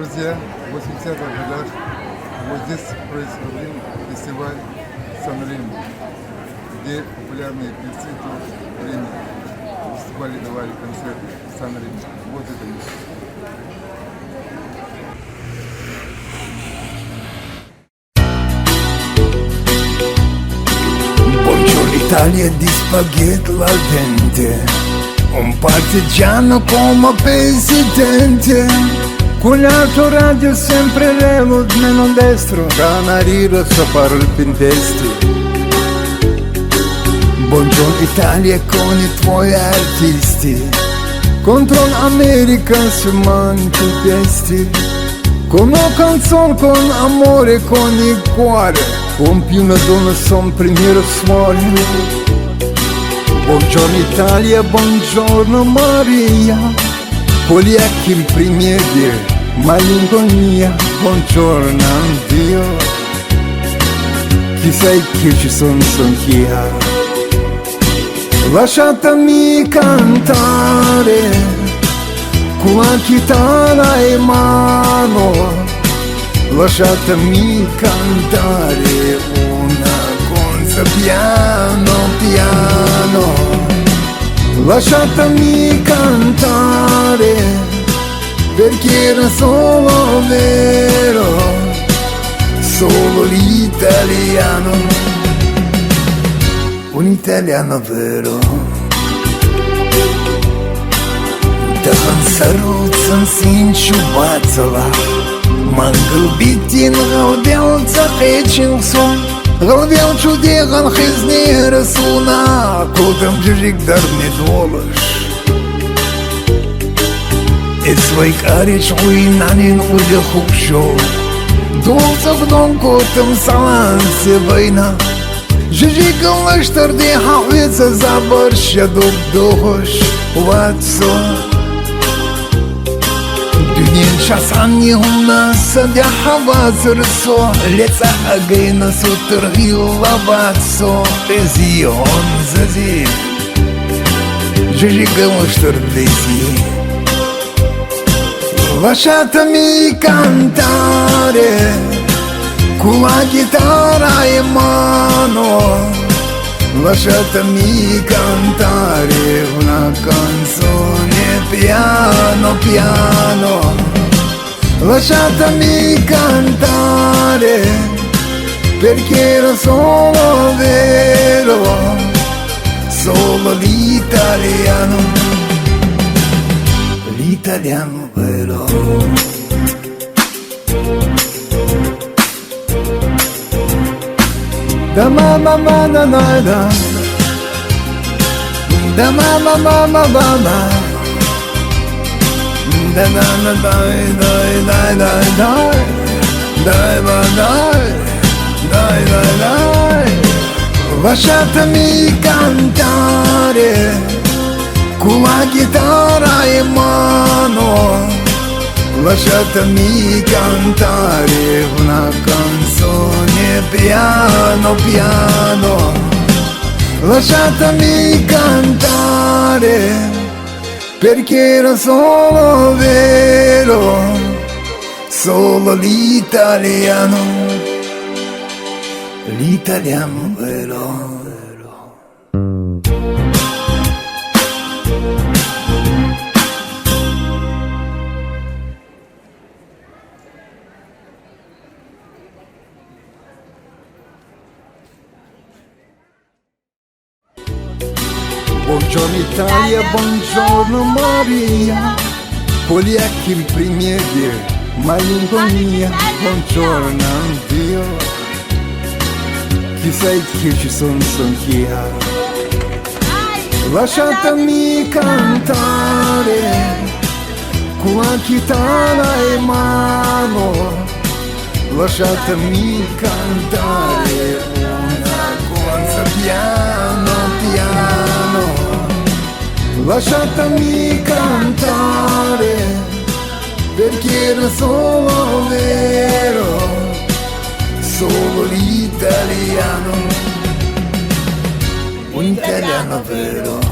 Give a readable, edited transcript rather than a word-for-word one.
Друзья, в 80-х годах вот здесь происходил фестиваль «Сан-Ремо», где популярные певцы в то время выступали, давали концерты в Сан-Ремо. Вот это место. Buongiorno Italia di spaghetti al dente, un partigiano come presidente. Con l'autoradio sempre revo, meno destro, canarino sopra il pentesti. Buongiorno Italia con i tuoi artisti, contro l'America su manchi pesti. Con una canzone, con amore, con il cuore, con più una donna son primiero suore. Buongiorno Italia, buongiorno Maria, con gli occhi in primieri, malinconia, buongiorno Dio. Chi sei che ci son chi. Lasciatemi cantare con la chitarra in mano, lasciatemi cantare una cosa piano piano. Lasciatemi cantare perché era solo vero, solo l'italiano, un italiano vero. Сорвутся синчубацела, Мангл-битин галдел захечился, Галдел чудехан хизни расуна, Кутам жижик дарни дволыш. Эсвайк арич уйнанин уйде хукшо, Долца вдом кутам салансе война, Жижикал лаштарди хавица забарща дуб духош, Ватсо. Дюнин шасани у нас садя хавазр со, Леца агейна сутр лавацо, Ези он зази, Жижигал штардези. Lasciatemi cantare con la chitarra in mano, lasciatemi cantare una canzone piano piano, lasciatemi cantare perché era solo vero, solo l'italiano, l'italiano vero. Da mama mana nada, da mama mama mama, da na na dai dai dai dai dai, dai ma dai, dai dai dai. Lasciatemi cantare con la chitarra in mano, lasciatemi cantare una canzone piano piano, lasciatemi cantare perché era solo vero, solo l'italiano, l'italiano vero. Buongiorno Italia, buongiorno Maria, con gli occhi in primieri, malinconia, buongiorno Dio. Chi sei che ci son chi. Lasciatemi cantare con la chitarra in mano, lasciatemi cantare una cosa piano piano. Lasciatemi cantare perché era solo vero, solo l'italiano, un italiano vero.